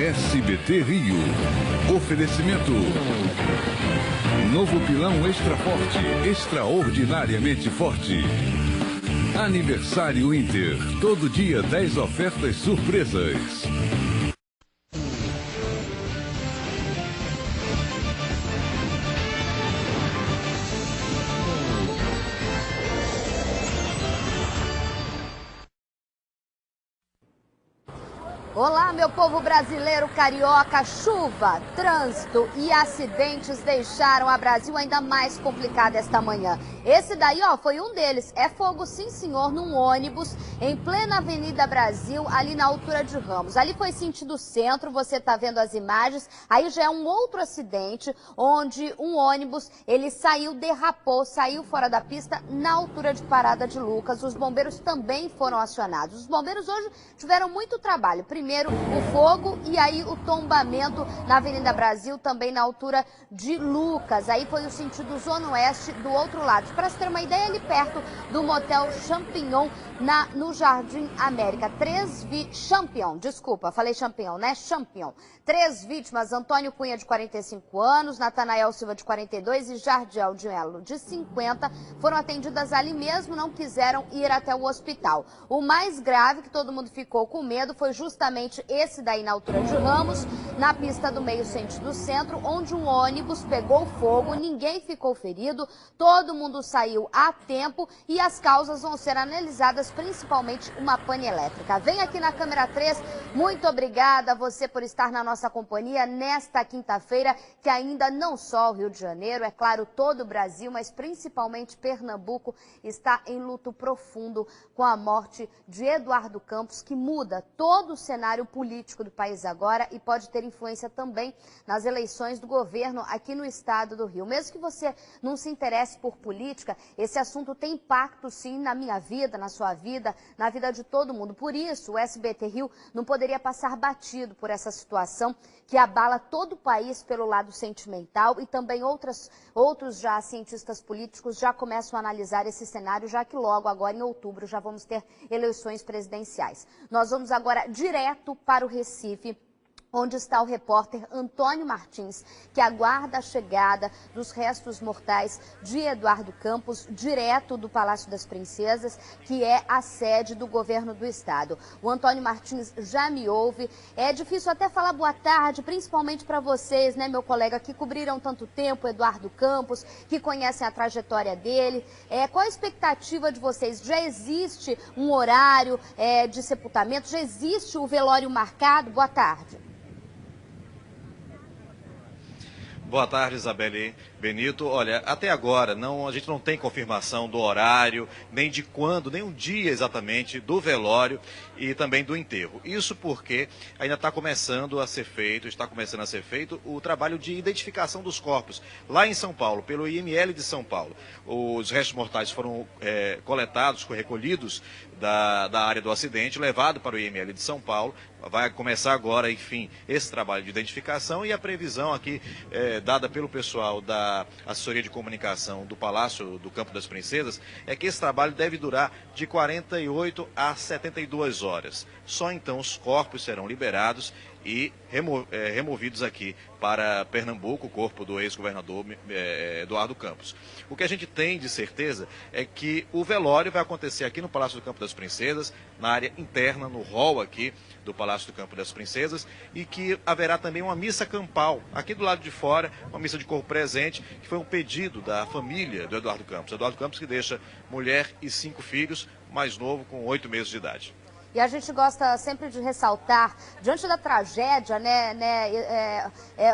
SBT Rio. Oferecimento. Novo pilão extra forte, extraordinariamente forte. Aniversário Inter. Todo dia 10 ofertas surpresas. Olá, meu povo brasileiro carioca. Chuva, trânsito e acidentes deixaram a Brasil ainda mais complicada esta manhã. Esse daí, ó, foi um deles. É fogo, sim senhor, num ônibus em plena Avenida Brasil, ali na altura de Ramos. Ali foi sentido centro, você tá vendo as imagens. Aí já é um outro acidente, onde um ônibus, ele derrapou, saiu fora da pista na altura de Parada de Lucas. Os bombeiros também foram acionados. Os bombeiros hoje tiveram muito trabalho. Primeiro o fogo e aí o tombamento na Avenida Brasil, também na altura de Lucas. Aí foi o sentido Zona Oeste do outro lado. Para você ter uma ideia, ali perto do motel Champignon, no Jardim América. Champignon, desculpa, falei Champignon, né? Champignon. 3 vítimas, Antônio Cunha, de 45 anos, Natanael Silva, de 42 e Jardiel de Melo, de 50, foram atendidas ali mesmo, não quiseram ir até o hospital. O mais grave, que todo mundo ficou com medo, foi justamente esse daí na altura de Ramos, na pista do meio sentido centro, onde um ônibus pegou fogo, ninguém ficou ferido, todo mundo saiu a tempo e as causas vão ser analisadas, principalmente uma pane elétrica. Vem aqui na câmera 3, muito obrigada a você por estar na nossa companhia nesta quinta-feira, que ainda não só o Rio de Janeiro, é claro, todo o Brasil, mas principalmente Pernambuco está em luto profundo com a morte de Eduardo Campos, que muda todo o cenário político do país agora e pode ter influência também nas eleições do governo aqui no estado do Rio. Mesmo que você não se interesse por política, esse assunto tem impacto sim na minha vida, na sua vida, na vida de todo mundo. Por isso, o SBT Rio não poderia passar batido por essa situação que abala todo o país pelo lado sentimental e também outros já cientistas políticos já começam a analisar esse cenário, já que logo agora em outubro já vamos ter eleições presidenciais. Nós vamos agora direto para o Recife, onde está o repórter Antônio Martins, que aguarda a chegada dos restos mortais de Eduardo Campos, direto do Palácio das Princesas, que é a sede do governo do estado. O Antônio Martins já me ouve. É difícil até falar boa tarde, principalmente para vocês, né, meu colega, que cobriram tanto tempo Eduardo Campos, que conhecem a trajetória dele. Qual a expectativa de vocês? Já existe um horário de sepultamento? Já existe o velório marcado? Boa tarde. Boa tarde, Isabelle Benito. Olha, até agora a gente não tem confirmação do horário, nem de quando, nem um dia exatamente do velório e também do enterro. Isso porque ainda está começando a ser feito o trabalho de identificação dos corpos lá em São Paulo, pelo IML de São Paulo. Os restos mortais foram coletados, recolhidos da área do acidente, levado para o IML de São Paulo. Vai começar agora, enfim, esse trabalho de identificação e a previsão aqui dada pelo pessoal da assessoria de comunicação do Palácio do Campo das Princesas é que esse trabalho deve durar de 48 a 72 horas. Só então os corpos serão liberados e removidos aqui para Pernambuco, o corpo do ex-governador Eduardo Campos. O que a gente tem de certeza é que o velório vai acontecer aqui no Palácio do Campo das Princesas, na área interna, no hall aqui do Palácio do Campo das Princesas, e que haverá também uma missa campal aqui do lado de fora, uma missa de corpo presente, que foi um pedido da família do Eduardo Campos. Eduardo Campos, que deixa mulher e 5 filhos, mais novo, com 8 meses de idade. E a gente gosta sempre de ressaltar, diante da tragédia,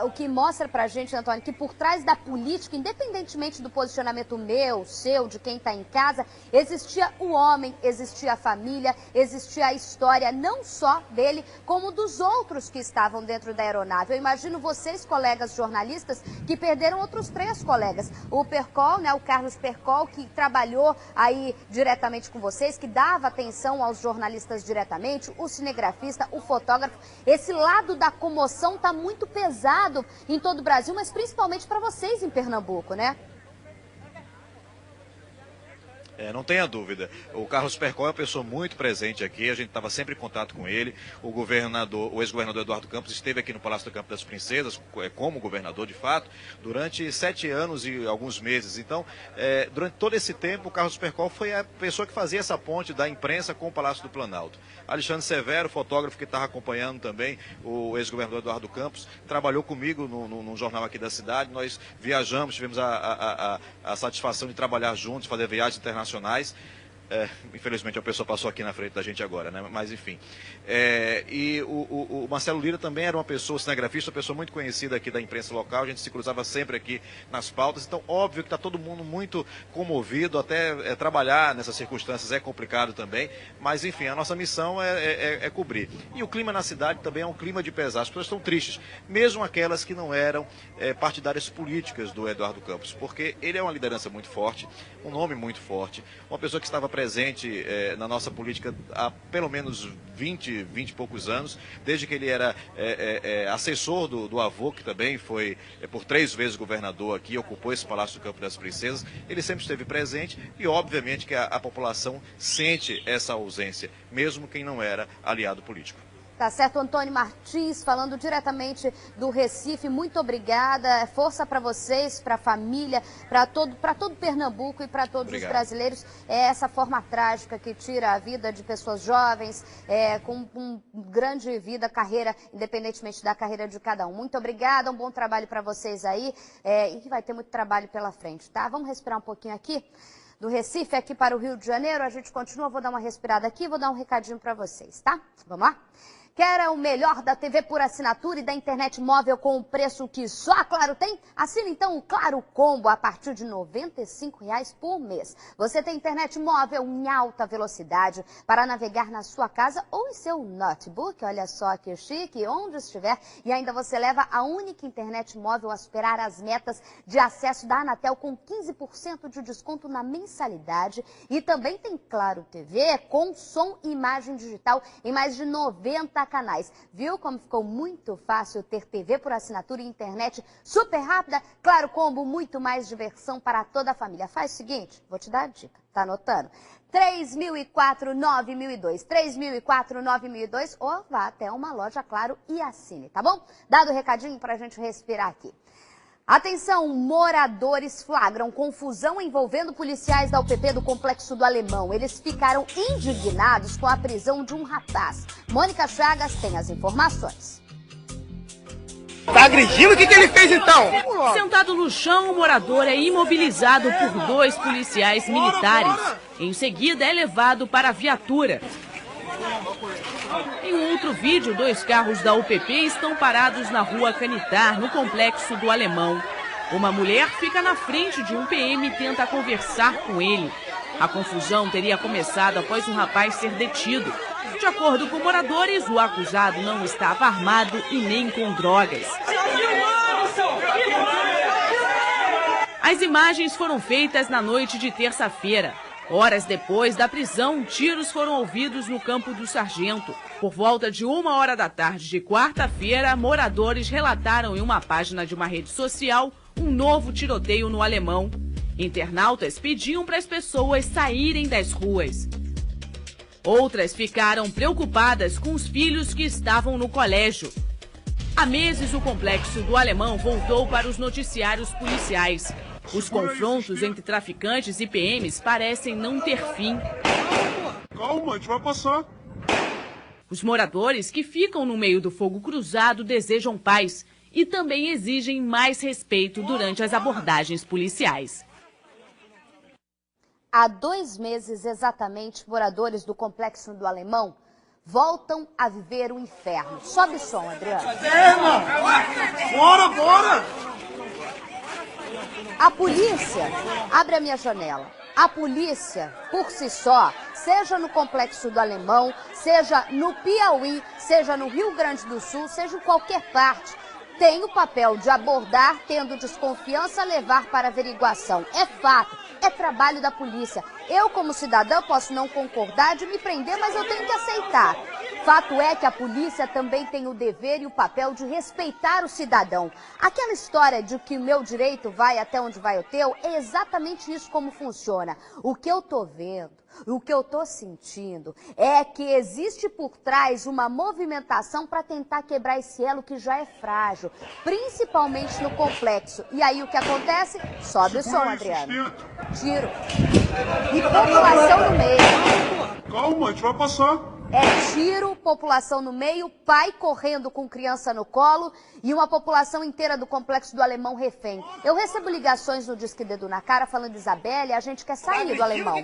o que mostra pra gente, Antônio, que por trás da política, independentemente do posicionamento meu, seu, de quem está em casa, existia o homem, existia a família, existia a história, não só dele, como dos outros que estavam dentro da aeronave. Eu imagino vocês, colegas jornalistas, que perderam outros 3 colegas. O Percol, o Carlos Percol, que trabalhou aí diretamente com vocês, que dava atenção aos jornalistas diretamente, o cinegrafista, o fotógrafo. Esse lado da comoção está muito pesado em todo o Brasil, mas principalmente para vocês em Pernambuco, né? Não tenha dúvida. O Carlos Percol é uma pessoa muito presente aqui, a gente estava sempre em contato com ele. O ex-governador Eduardo Campos esteve aqui no Palácio do Campo das Princesas, como governador de fato, durante 7 anos e alguns meses. Então, durante todo esse tempo, o Carlos Percol foi a pessoa que fazia essa ponte da imprensa com o Palácio do Planalto. Alexandre Severo, fotógrafo que estava acompanhando também o ex-governador Eduardo Campos, trabalhou comigo num jornal aqui da cidade. Nós viajamos, tivemos a satisfação de trabalhar juntos, fazer viagens internacionais. Infelizmente a pessoa passou aqui na frente da gente agora, né? Mas enfim. E o Marcelo Lira também era uma pessoa cinegrafista, uma pessoa muito conhecida aqui da imprensa local, a gente se cruzava sempre aqui nas pautas, então óbvio que está todo mundo muito comovido, até trabalhar nessas circunstâncias é complicado também, mas enfim, a nossa missão é cobrir. E o clima na cidade também é um clima de pesar, as pessoas estão tristes, mesmo aquelas que não eram partidárias políticas do Eduardo Campos, porque ele é uma liderança muito forte, um nome muito forte, uma pessoa que estava presente na nossa política há pelo menos 20 e poucos anos, desde que ele era assessor do avô, que também foi por 3 vezes governador aqui, ocupou esse Palácio do Campo das Princesas. Ele sempre esteve presente e obviamente que a população sente essa ausência, mesmo quem não era aliado político. Tá certo, Antônio Martins, falando diretamente do Recife, muito obrigada, força para vocês, para a família, para todo Pernambuco e para todos os brasileiros. É essa forma trágica que tira a vida de pessoas jovens, com grande vida, carreira, independentemente da carreira de cada um. Muito obrigada, um bom trabalho para vocês aí, e que vai ter muito trabalho pela frente, tá? Vamos respirar um pouquinho aqui. Do Recife aqui para o Rio de Janeiro, a gente continua, vou dar uma respirada aqui, vou dar um recadinho para vocês, tá? Vamos lá? Quer o melhor da TV por assinatura e da internet móvel com um preço que só a Claro tem? Assina então o Claro Combo a partir de R$ 95,00 por mês. Você tem internet móvel em alta velocidade para navegar na sua casa ou em seu notebook. Olha só que chique, onde estiver. E ainda você leva a única internet móvel a superar as metas de acesso da Anatel com 15% de desconto na mensalidade. E também tem Claro TV com som e imagem digital em mais de 90 canais. Viu como ficou muito fácil ter TV por assinatura e internet super rápida? Claro Combo, muito mais diversão para toda a família. Faz o seguinte, vou te dar a dica, tá anotando? 3004-9002, 3004-9002 ou vá até uma loja Claro e assine, tá bom? Dado o recadinho pra gente respirar aqui. Atenção, moradores flagram confusão envolvendo policiais da UPP do Complexo do Alemão. Eles ficaram indignados com a prisão de um rapaz. Mônica Chagas tem as informações. Tá agredindo? O que ele fez então? Sentado no chão, o morador é imobilizado por 2 policiais militares. Em seguida, é levado para a viatura. Em um outro vídeo, 2 carros da UPP estão parados na rua Canitar, no Complexo do Alemão. Uma mulher fica na frente de um PM e tenta conversar com ele. A confusão teria começado após um rapaz ser detido. De acordo com moradores, o acusado não estava armado e nem com drogas. As imagens foram feitas na noite de terça-feira. Horas depois da prisão, tiros foram ouvidos no Campo do Sargento. Por volta de 1h da tarde de quarta-feira, moradores relataram em uma página de uma rede social um novo tiroteio no Alemão. Internautas pediam para as pessoas saírem das ruas. Outras ficaram preocupadas com os filhos que estavam no colégio. Há meses, o Complexo do Alemão voltou para os noticiários policiais. Os confrontos entre traficantes e PMs parecem não ter fim. Calma, a gente vai passar. Os moradores que ficam no meio do fogo cruzado desejam paz e também exigem mais respeito durante as abordagens policiais. Há 2 meses exatamente, moradores do Complexo do Alemão voltam a viver o inferno. Sobe o som, Adriano. Irmão! Bora, bora! A polícia, abre a minha janela, a polícia, por si só, seja no Complexo do Alemão, seja no Piauí, seja no Rio Grande do Sul, seja em qualquer parte, tem o papel de abordar, tendo desconfiança, levar para averiguação. É fato, é trabalho da polícia. Eu, como cidadã, posso não concordar de me prender, mas eu tenho que aceitar. Fato é que a polícia também tem o dever e o papel de respeitar o cidadão. Aquela história de que o meu direito vai até onde vai o teu, é exatamente isso como funciona. O que eu tô vendo, o que eu tô sentindo, é que existe por trás uma movimentação para tentar quebrar esse elo que já é frágil, principalmente no complexo. E aí o que acontece? Sobe o som, Adriano. Tiro. E população no meio. Calma, a gente vai passar. É tiro, população no meio, pai correndo com criança no colo e uma população inteira do complexo do Alemão refém. Eu recebo ligações no Disque Dedo na Cara falando, Isabelle, a gente quer sair do Alemão.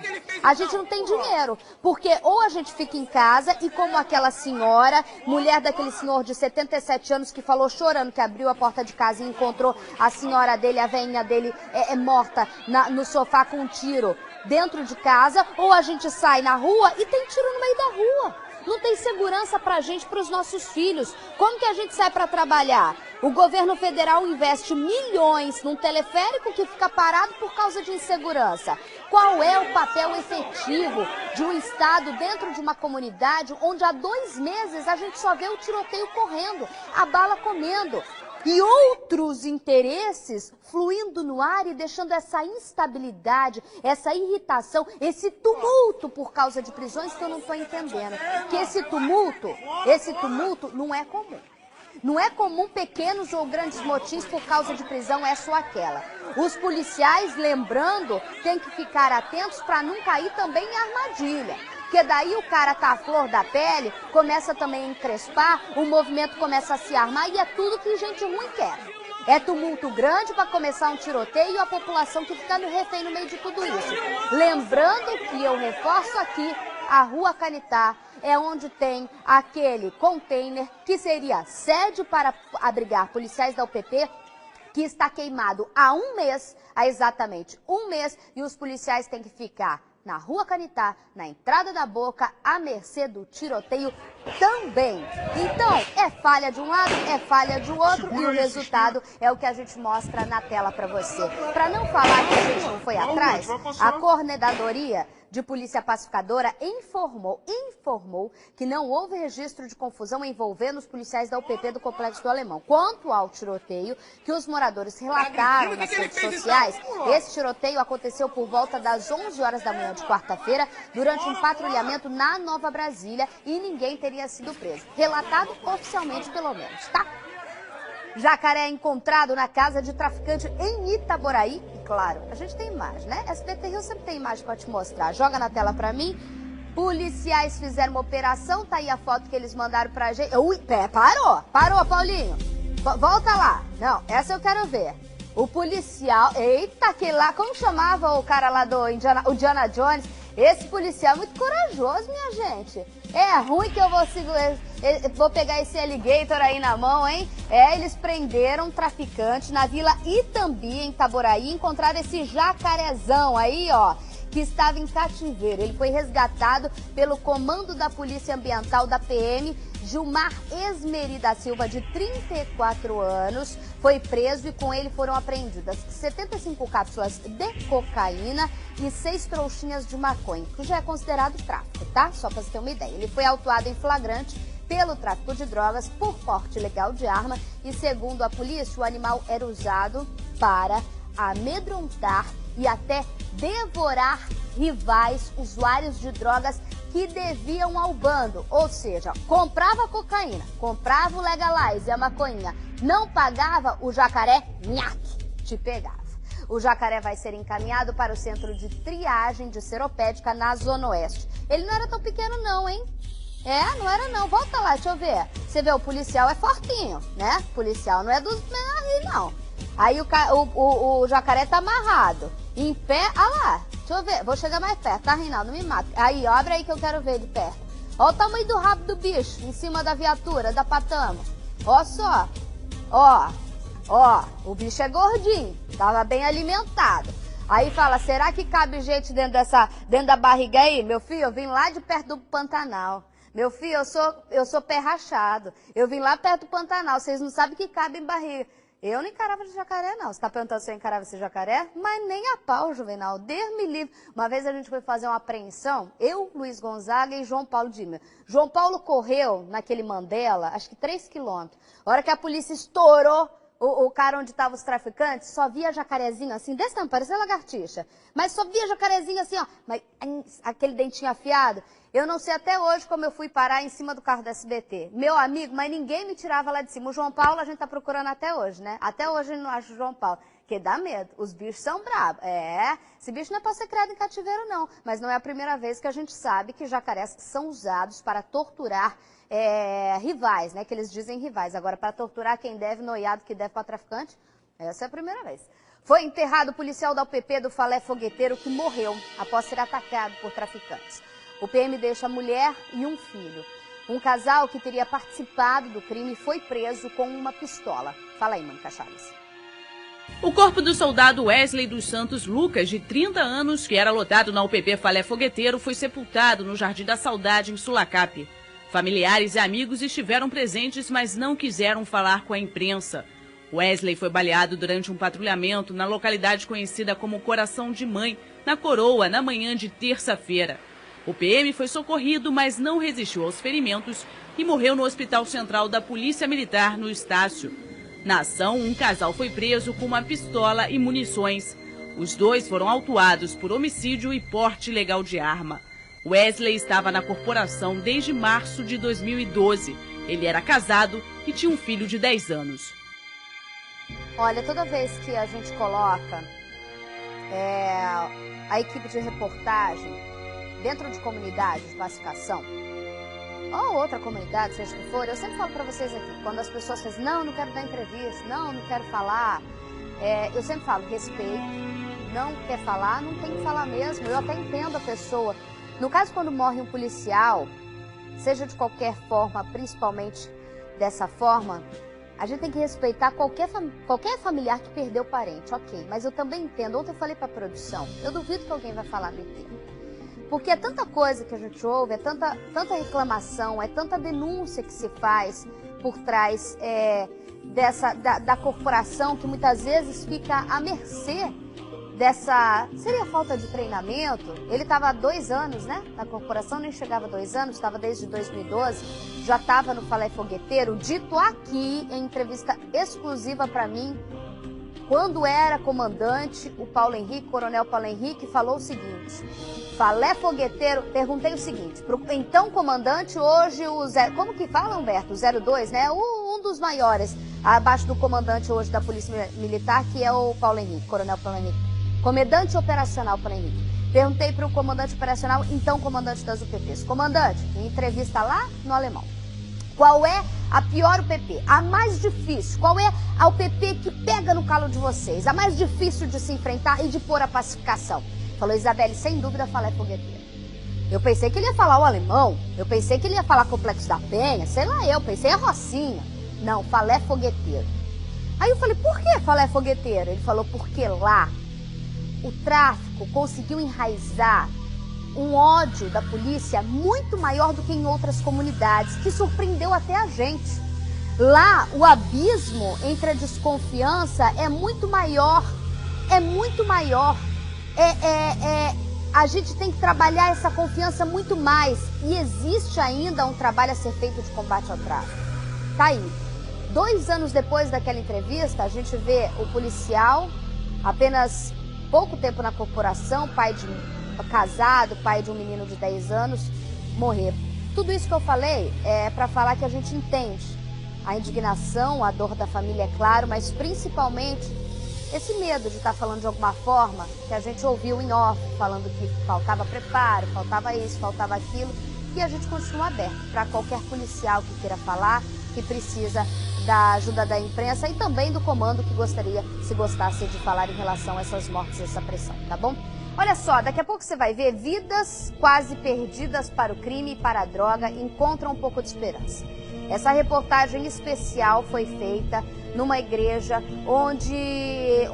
A gente não tem dinheiro, porque ou a gente fica em casa e como aquela senhora, mulher daquele senhor de 77 anos que falou chorando que abriu a porta de casa e encontrou a senhora dele, a veinha dele morta no sofá com um tiro dentro de casa, ou a gente sai na rua e tem tiro no meio da rua. Não tem segurança pra gente, pros nossos filhos. Como que a gente sai pra trabalhar? O governo federal investe milhões num teleférico que fica parado por causa de insegurança. Qual é o papel efetivo de um Estado dentro de uma comunidade onde há 2 meses a gente só vê o tiroteio correndo, a bala comendo? E outros interesses fluindo no ar e deixando essa instabilidade, essa irritação, esse tumulto por causa de prisões que eu não estou entendendo. Que esse tumulto não é comum. Não é comum pequenos ou grandes motins por causa de prisão, essa ou aquela. Os policiais, lembrando, têm que ficar atentos para não cair também em armadilha. Porque daí o cara tá à flor da pele, começa também a encrespar, o movimento começa a se armar e é tudo que gente ruim quer. É tumulto grande para começar um tiroteio e a população que fica no refém no meio de tudo isso. Lembrando que eu reforço aqui, a Rua Canitá é onde tem aquele container que seria sede para abrigar policiais da UPP, que está queimado há 1 mês, há exatamente 1 mês, e os policiais têm que ficar na Rua Canitá, na entrada da Boca, à mercê do tiroteio também. Então, é falha de um lado, é falha do outro e o resultado é o que a gente mostra na tela para você. Para não falar que a gente não foi atrás, a Coordenadoria de Polícia Pacificadora informou que não houve registro de confusão envolvendo os policiais da UPP do Complexo do Alemão. Quanto ao tiroteio que os moradores relataram nas redes sociais, esse tiroteio aconteceu por volta das 11 horas da manhã de quarta-feira, durante um patrulhamento na Nova Brasília, e ninguém teria sido preso. Relatado oficialmente, pelo menos, tá? Jacaré é encontrado na casa de traficante em Itaboraí. E claro, a gente tem imagem, né? SBT Rio sempre tem imagem pra te mostrar. Joga na tela pra mim. Policiais fizeram uma operação, tá aí a foto que eles mandaram pra gente. Ui, parou, Paulinho. Volta lá. Não, essa eu quero ver. O policial, eita, que lá, como chamava o cara lá do Indiana Jones? Esse policial é muito corajoso, minha gente. É ruim que eu vou pegar esse alligator aí na mão, hein? Eles prenderam um traficante na Vila Itambi, em Itaboraí, e encontraram esse jacarezão aí, ó, que estava em cativeiro. Ele foi resgatado pelo comando da Polícia Ambiental da PM, Gilmar Esmeri da Silva, de 34 anos, foi preso e com ele foram apreendidas 75 cápsulas de cocaína e 6 trouxinhas de maconha, que já é considerado tráfico, tá? Só para você ter uma ideia. Ele foi autuado em flagrante pelo tráfico de drogas por porte ilegal de arma e, segundo a polícia, o animal era usado para amedrontar e até devorar rivais usuários de drogas que deviam ao bando, ou seja, comprava cocaína, comprava o legalize e a maconha, não pagava, o jacaré, nhaque, te pegava. O jacaré vai ser encaminhado para o centro de triagem de seropédica na Zona Oeste. Ele não era tão pequeno não, hein? Não era não. Volta lá, deixa eu ver. Você vê, o policial é fortinho, né? O policial não é dos menores, não. Aí o jacaré tá amarrado. Em pé, lá. Deixa eu ver. Vou chegar mais perto, tá, Reinaldo? Não me mata. Aí, abre aí que eu quero ver de perto. Olha o tamanho do rabo do bicho em cima da viatura, da patama. Ó só. Ó, o bicho é gordinho. Tava bem alimentado. Aí fala, será que cabe gente dentro da barriga aí? Meu filho, eu vim lá de perto do Pantanal. Meu filho, eu sou pé rachado. Eu vim lá perto do Pantanal. Vocês não sabem que cabe em barriga. Eu não encarava de jacaré, não. Você tá perguntando se eu encarava esse jacaré? Mas nem a pau, Juvenal. Deus me livre. Uma vez a gente foi fazer uma apreensão, eu, Luiz Gonzaga e João Paulo Dimer. João Paulo correu naquele Mandela, acho que 3 quilômetros. A hora que a polícia estourou o cara onde estavam os traficantes, só via jacarezinho assim, desse tamanho, parecia lagartixa. Mas só via jacarezinho assim, ó, mas, aquele dentinho afiado. Eu não sei até hoje como eu fui parar em cima do carro da SBT. Meu amigo, mas ninguém me tirava lá de cima. O João Paulo a gente tá procurando até hoje, né? Até hoje a gente não acha o João Paulo. Porque dá medo. Os bichos são bravos. Esse bicho não é pra ser criado em cativeiro, não. Mas não é a primeira vez que a gente sabe que jacarés são usados para torturar rivais, né? Que eles dizem rivais. Agora, para torturar quem deve, noiado que deve para traficante, essa é a primeira vez. Foi enterrado o policial da UPP do Falé Fogueteiro que morreu após ser atacado por traficantes. O PM deixa a mulher e um filho. Um casal que teria participado do crime foi preso com uma pistola. Fala aí, Mônica Chaves. O corpo do soldado Wesley dos Santos Lucas, de 30 anos, que era lotado na UPP Falé Fogueteiro, foi sepultado no Jardim da Saudade, em Sulacap. Familiares e amigos estiveram presentes, mas não quiseram falar com a imprensa. Wesley foi baleado durante um patrulhamento na localidade conhecida como Coração de Mãe, na Coroa, na manhã de terça-feira. O PM foi socorrido, mas não resistiu aos ferimentos e morreu no Hospital Central da Polícia Militar, no Estácio. Na ação, um casal foi preso com uma pistola e munições. Os dois foram autuados por homicídio e porte ilegal de arma. Wesley estava na corporação desde março de 2012. Ele era casado e tinha um filho de 10 anos. Olha, toda vez que a gente coloca a equipe de reportagem dentro de comunidades de pacificação, ou outra comunidade, seja o que for, eu sempre falo para vocês aqui, quando as pessoas dizem, não quero dar entrevista, não quero falar, eu sempre falo, respeito, não quer falar, não tem que falar mesmo, eu até entendo a pessoa. No caso, quando morre um policial, seja de qualquer forma, principalmente dessa forma, a gente tem que respeitar qualquer familiar que perdeu parente, ok. Mas eu também entendo, ontem eu falei para a produção, eu duvido que alguém vai falar do enterro. Porque é tanta coisa que a gente ouve, é tanta reclamação, é tanta denúncia que se faz por trás da corporação, que muitas vezes fica à mercê seria falta de treinamento. Ele estava há 2 anos, né, na corporação, nem chegava a 2 anos, estava desde 2012, já estava no Falé Fogueteiro, dito aqui em entrevista exclusiva para mim, quando era comandante, o Coronel Paulo Henrique, falou o seguinte, Falé Fogueteiro, perguntei o seguinte, pro então comandante, hoje como que fala, Humberto? O 02, né, um dos maiores, abaixo do comandante hoje da Polícia Militar, que é o Paulo Henrique, Coronel Paulo Henrique. Comandante operacional, Paulo Henrique. Perguntei para o comandante operacional, então comandante das UPPs. Comandante, em entrevista lá no Alemão, qual é a pior UPP? A mais difícil? Qual é a UPP que pega no calo de vocês? A mais difícil de se enfrentar e de pôr a pacificação? Falou Isabelle, sem dúvida, Falé Fogueteiro. Eu pensei que ele ia falar o Alemão, eu pensei que ele ia falar Complexo da Penha, sei lá eu pensei a Rocinha. Não, Falé Fogueteiro. Aí eu falei, por que Falé Fogueteiro? Ele falou, porque lá o tráfico conseguiu enraizar um ódio da polícia muito maior do que em outras comunidades, que surpreendeu até a gente. Lá, o abismo entre a desconfiança é muito maior, a gente tem que trabalhar essa confiança muito mais, e existe ainda um trabalho a ser feito de combate ao tráfico. Tá aí. 2 anos depois daquela entrevista, a gente vê o policial, apenas pouco tempo na corporação, casado, pai de um menino de 10 anos, morrer. Tudo isso que eu falei é para falar que a gente entende a indignação, a dor da família, é claro, mas principalmente esse medo de estar falando de alguma forma que a gente ouviu em off, falando que faltava preparo, faltava isso, faltava aquilo, e a gente continua aberto para qualquer policial que queira falar, que precisa da ajuda da imprensa e também do comando que gostaria, se gostasse, de falar em relação a essas mortes e essa pressão, tá bom? Olha só, daqui a pouco você vai ver vidas quase perdidas para o crime e para a droga encontram um pouco de esperança. Essa reportagem especial foi feita numa igreja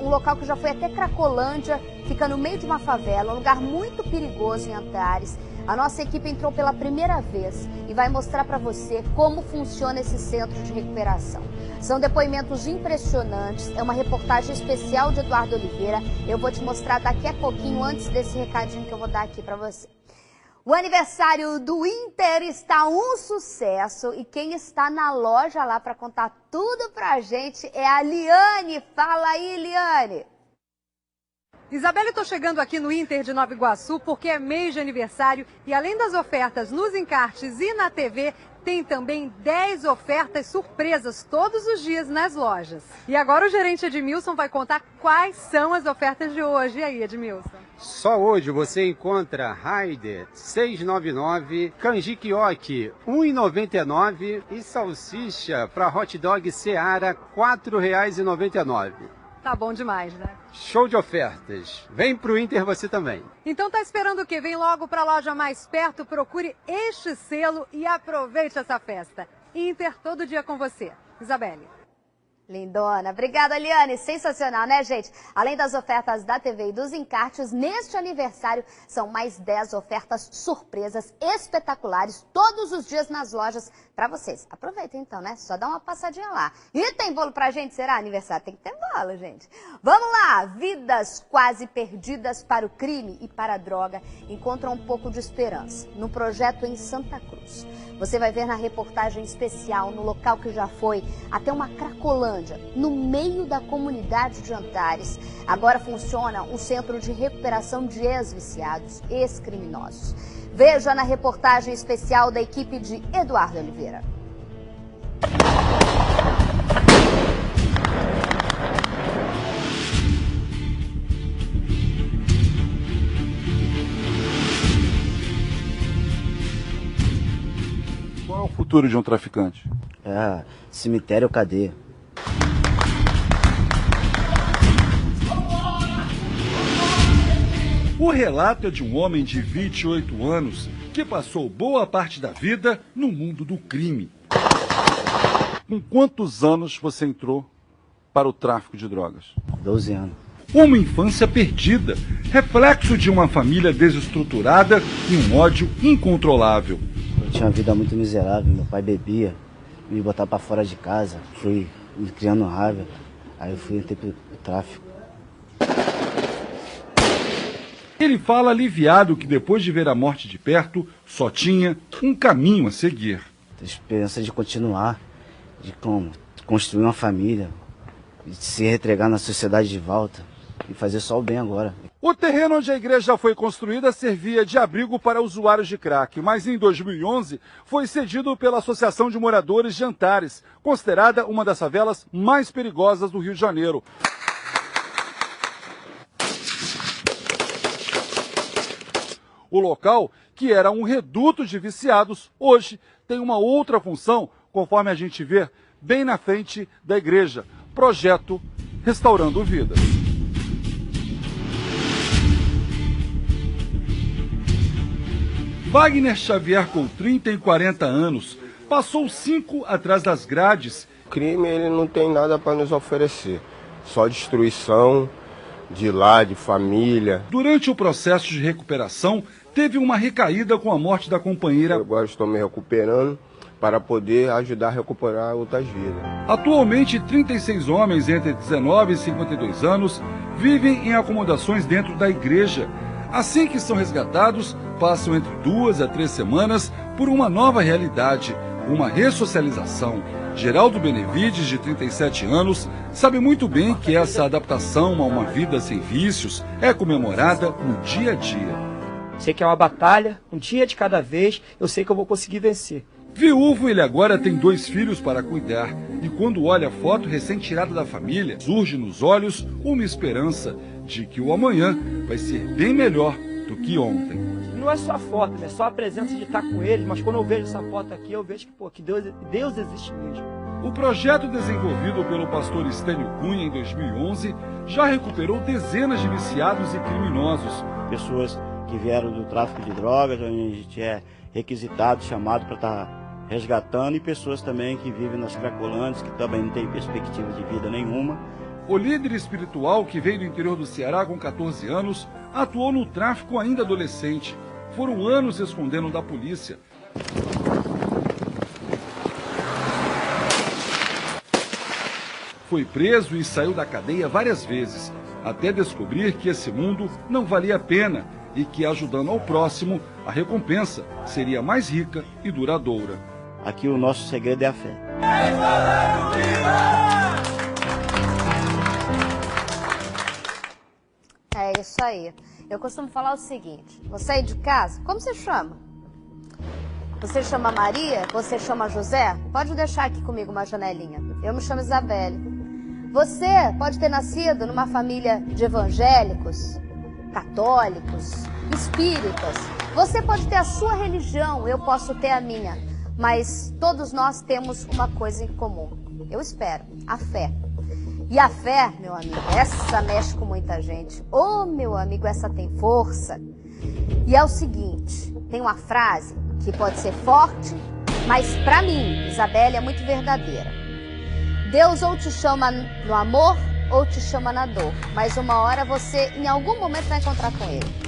um local que já foi até Cracolândia, fica no meio de uma favela, um lugar muito perigoso em Antares. A nossa equipe entrou pela primeira vez e vai mostrar para você como funciona esse centro de recuperação. São depoimentos impressionantes, é uma reportagem especial de Eduardo Oliveira. Eu vou te mostrar daqui a pouquinho, antes desse recadinho que eu vou dar aqui para você. O aniversário do Inter está um sucesso e quem está na loja lá para contar tudo pra gente é a Liane. Fala aí, Liane! Isabela, eu estou chegando aqui no Inter de Nova Iguaçu porque é mês de aniversário e além das ofertas nos encartes e na TV, tem também 10 ofertas surpresas todos os dias nas lojas. E agora o gerente Edmilson vai contar quais são as ofertas de hoje. E aí, Edmilson? Só hoje você encontra Raider 6,99, Canjiquioque 1,99 e salsicha para hot dog Seara R$ 4,99. Tá bom demais, né? Show de ofertas. Vem pro Inter você também. Então tá esperando o quê? Vem logo para a loja mais perto, procure este selo e aproveite essa festa. Inter todo dia com você. Isabelle. Lindona. Obrigada, Liane. Sensacional, né, gente? Além das ofertas da TV e dos encartes, neste aniversário são mais 10 ofertas surpresas espetaculares todos os dias nas lojas para vocês. Aproveitem então, né? Só dá uma passadinha lá. E tem bolo pra gente? Será aniversário? Tem que ter bolo, gente. Vamos lá! Vidas quase perdidas para o crime e para a droga encontram um pouco de esperança no projeto em Santa Cruz. Você vai ver na reportagem especial, no local que já foi, até uma Cracolândia, no meio da comunidade de Antares. Agora funciona um centro de recuperação de ex-viciados, ex-criminosos. Veja na reportagem especial da equipe de Eduardo Oliveira. Qual é o futuro de um traficante? Cemitério ou cadeia. O relato é de um homem de 28 anos que passou boa parte da vida no mundo do crime. Com quantos anos você entrou para o tráfico de drogas? 12 anos. Uma infância perdida, reflexo de uma família desestruturada e um ódio incontrolável. Eu tinha uma vida muito miserável, meu pai bebia, me botava para fora de casa, fui me criando raiva, aí eu fui entrei pro tráfico. Ele fala aliviado que depois de ver a morte de perto, só tinha um caminho a seguir. Tenho esperança de continuar, de construir uma família, de se entregar na sociedade de volta e fazer só o bem agora. O terreno onde a igreja foi construída servia de abrigo para usuários de crack, mas em 2011 foi cedido pela Associação de Moradores de Antares, considerada uma das favelas mais perigosas do Rio de Janeiro. O local, que era um reduto de viciados, hoje tem uma outra função, conforme a gente vê bem na frente da igreja. Projeto Restaurando Vidas. Wagner Xavier Coutrin tem 40 anos. Passou 5 atrás das grades. O crime ele não tem nada para nos oferecer, só destruição de lar, de família. Durante o processo de recuperação, teve uma recaída com a morte da companheira. Agora estou me recuperando para poder ajudar a recuperar outras vidas. Atualmente, 36 homens entre 19 e 52 anos vivem em acomodações dentro da igreja. Assim que são resgatados, passam entre 2 a 3 semanas por uma nova realidade, uma ressocialização. Geraldo Benevides, de 37 anos, sabe muito bem que essa adaptação a uma vida sem vícios é comemorada no dia a dia. Sei que é uma batalha, um dia de cada vez, eu sei que eu vou conseguir vencer. Viúvo, ele agora tem 2 filhos para cuidar. E quando olha a foto recém-tirada da família, surge nos olhos uma esperança de que o amanhã vai ser bem melhor do que ontem. Não é só a foto, é só a presença de estar com eles, mas quando eu vejo essa foto aqui, eu vejo que Deus existe mesmo. O projeto desenvolvido pelo pastor Estênio Cunha em 2011 já recuperou dezenas de viciados e criminosos. Pessoas que vieram do tráfico de drogas, onde a gente é requisitado, chamado para estar resgatando, e pessoas também que vivem nas Cracolândias, que também não têm perspectiva de vida nenhuma. O líder espiritual, que veio do interior do Ceará com 14 anos, atuou no tráfico ainda adolescente. foram anos escondendo da polícia. Foi preso e saiu da cadeia várias vezes, até descobrir que esse mundo não valia a pena e que, ajudando ao próximo, a recompensa seria mais rica e duradoura. Aqui o nosso segredo é a fé. É isso aí. Eu costumo falar o seguinte: você aí de casa, como você chama? Você chama Maria? Você chama José? Pode deixar aqui comigo uma janelinha. Eu me chamo Isabelle. Você pode ter nascido numa família de evangélicos, católicos, espíritas. Você pode ter a sua religião, eu posso ter a minha. Mas todos nós temos uma coisa em comum. Eu espero, a fé. E a fé, meu amigo, essa mexe com muita gente. Ô, meu amigo, essa tem força. E é o seguinte, tem uma frase que pode ser forte, mas pra mim, Isabelle, é muito verdadeira. Deus ou te chama no amor ou te chama na dor. Mas uma hora você, em algum momento, vai encontrar com ele.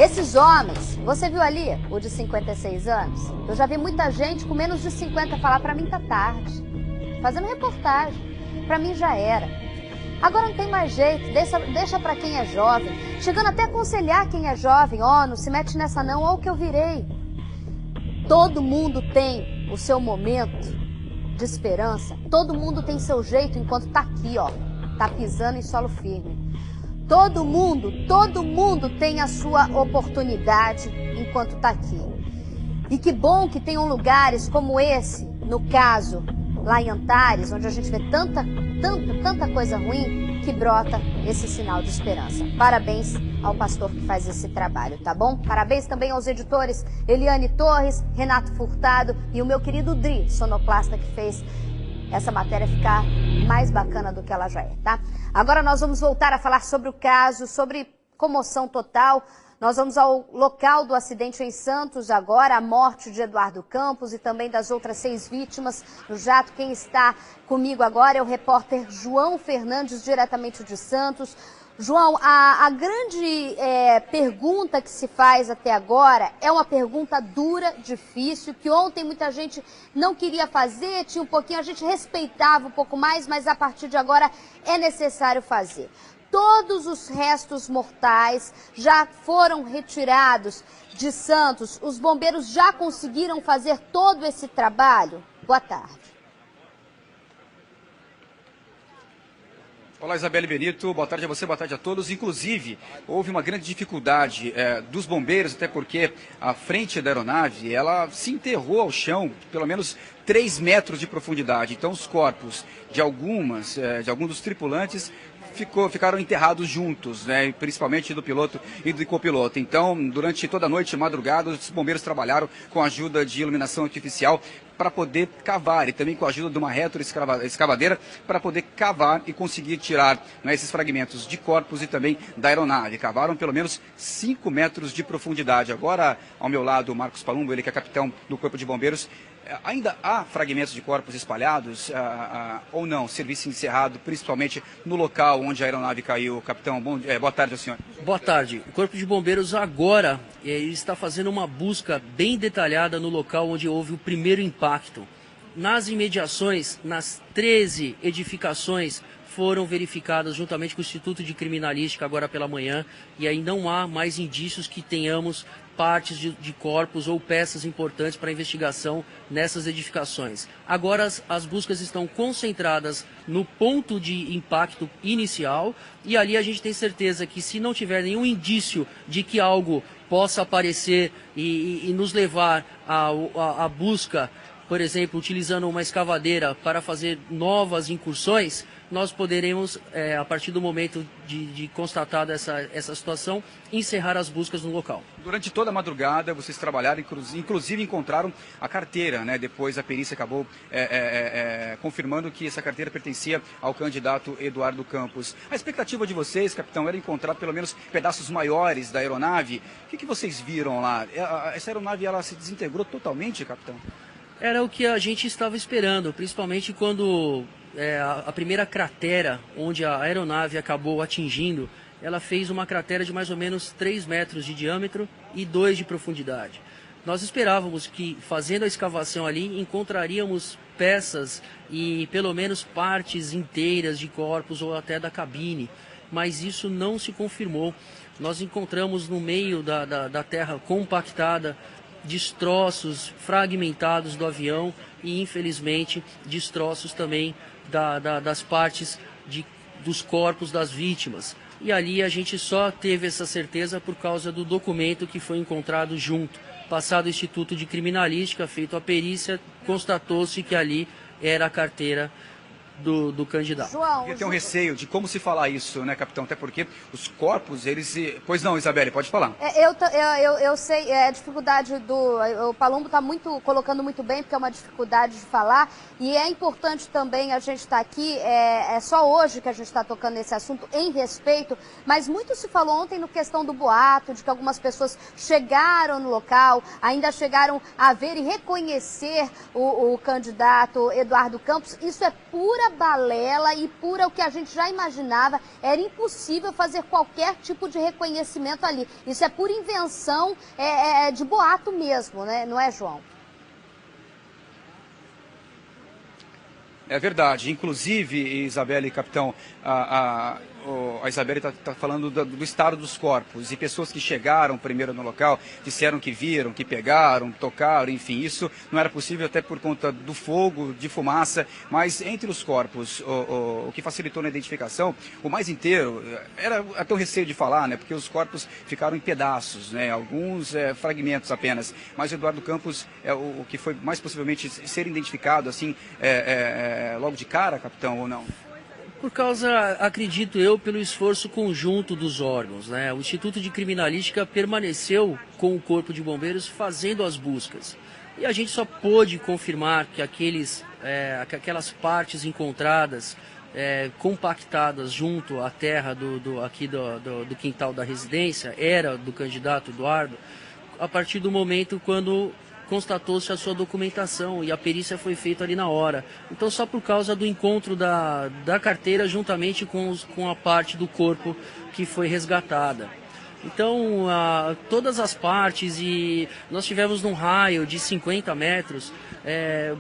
Esses homens, você viu ali, o de 56 anos? Eu já vi muita gente com menos de 50 falar, pra mim tá tarde. Fazendo reportagem. Pra mim já era. Agora não tem mais jeito, deixa pra quem é jovem. Chegando até a aconselhar quem é jovem, não se mete nessa não, olha o que eu virei. Todo mundo tem o seu momento de esperança. Todo mundo tem seu jeito enquanto tá aqui, tá pisando em solo firme. Todo mundo tem a sua oportunidade enquanto tá aqui. E que bom que tenham lugares como esse, no caso, lá em Antares, onde a gente vê tanta coisa ruim, que brota esse sinal de esperança. Parabéns ao pastor que faz esse trabalho, tá bom? Parabéns também aos editores Eliane Torres, Renato Furtado e o meu querido Dri, sonoplasta, que fez essa matéria ficar mais bacana do que ela já é, tá? Agora nós vamos voltar a falar sobre o caso, sobre comoção total. Nós vamos ao local do acidente em Santos agora, a morte de Eduardo Campos e também das outras 6 vítimas no jato. Quem está comigo agora é o repórter João Fernandes, diretamente de Santos. João, a grande pergunta que se faz até agora é uma pergunta dura, difícil, que ontem muita gente não queria fazer, tinha um pouquinho, a gente respeitava um pouco mais, mas a partir de agora é necessário fazer. Todos os restos mortais já foram retirados de Santos. Os bombeiros já conseguiram fazer todo esse trabalho? Boa tarde. Olá, Isabelle Benito, boa tarde a você, boa tarde a todos. Inclusive, houve uma grande dificuldade dos bombeiros, até porque a frente da aeronave, ela se enterrou ao chão, pelo menos 3 metros de profundidade. Então, os corpos de alguns dos tripulantes ficaram enterrados juntos, né, principalmente do piloto e do copiloto. Então, durante toda a noite e madrugada, os bombeiros trabalharam com a ajuda de iluminação artificial para poder cavar e também com a ajuda de uma retroescavadeira para poder cavar e conseguir tirar, né, esses fragmentos de corpos e também da aeronave. Cavaram pelo menos 5 metros de profundidade. Agora, ao meu lado, o Marcos Palumbo, ele que é capitão do Corpo de Bombeiros. Ainda há fragmentos de corpos espalhados ou não? Serviço encerrado, principalmente no local onde a aeronave caiu. Capitão, boa tarde ao senhor. Boa tarde. O Corpo de Bombeiros agora está fazendo uma busca bem detalhada no local onde houve o primeiro impacto. Nas imediações, nas 13 edificações, foram verificadas juntamente com o Instituto de Criminalística agora pela manhã, e aí não há mais indícios que tenhamos partes de corpos ou peças importantes para investigação nessas edificações. Agora as buscas estão concentradas no ponto de impacto inicial, e ali a gente tem certeza que, se não tiver nenhum indício de que algo possa aparecer e nos levar à busca, por exemplo, utilizando uma escavadeira para fazer novas incursões, nós poderemos, a partir do momento de constatada essa situação, encerrar as buscas no local. Durante toda a madrugada, vocês trabalharam, inclusive encontraram a carteira, né? Depois a perícia acabou confirmando que essa carteira pertencia ao candidato Eduardo Campos. A expectativa de vocês, capitão, era encontrar pelo menos pedaços maiores da aeronave. O que vocês viram lá? Essa aeronave, ela se desintegrou totalmente, capitão? Era o que a gente estava esperando, principalmente quando a primeira cratera onde a aeronave acabou atingindo, ela fez uma cratera de mais ou menos 3 metros de diâmetro e 2 de profundidade. Nós esperávamos que, fazendo a escavação ali, encontraríamos peças e pelo menos partes inteiras de corpos ou até da cabine, mas isso não se confirmou. Nós encontramos no meio da terra compactada destroços fragmentados do avião e, infelizmente, destroços também das partes dos corpos das vítimas. E ali a gente só teve essa certeza por causa do documento que foi encontrado junto. Passado o Instituto de Criminalística, feito a perícia, constatou-se que ali era a carteira do candidato. Eu tenho um receio de como se falar isso, né, capitão? Até porque os corpos, eles... Pois não, Isabelle, pode falar. Eu sei, a dificuldade o Palumbo está colocando muito bem, porque é uma dificuldade de falar, e é importante também a gente estar aqui, é só hoje que a gente está tocando nesse assunto, em respeito, mas muito se falou ontem no questão do boato, de que algumas pessoas chegaram no local, ainda chegaram a ver e reconhecer o candidato Eduardo Campos. Isso é pura balela e pura o que a gente já imaginava. Era impossível fazer qualquer tipo de reconhecimento ali. Isso é pura invenção de boato mesmo, né? Não é, João? É verdade. Inclusive, Isabelle, capitão, a Isabelle está falando do estado dos corpos, e pessoas que chegaram primeiro no local disseram que viram, que pegaram, tocaram, enfim, isso não era possível até por conta do fogo, de fumaça, mas entre os corpos, o que facilitou na identificação, o mais inteiro, era até um receio de falar, né, porque os corpos ficaram em pedaços, né, alguns fragmentos apenas, mas o Eduardo Campos é o que foi mais possivelmente ser identificado, assim, logo de cara, capitão, ou não? Por causa, acredito eu, pelo esforço conjunto dos órgãos, né? O Instituto de Criminalística permaneceu com o Corpo de Bombeiros fazendo as buscas. E a gente só pôde confirmar que aquelas partes encontradas, compactadas junto à terra do quintal da residência, era do candidato Eduardo, a partir do momento quando constatou-se a sua documentação e a perícia foi feita ali na hora. Então, só por causa do encontro da carteira juntamente com a parte do corpo que foi resgatada. Então, todas as partes, e nós tivemos num raio de 50 metros,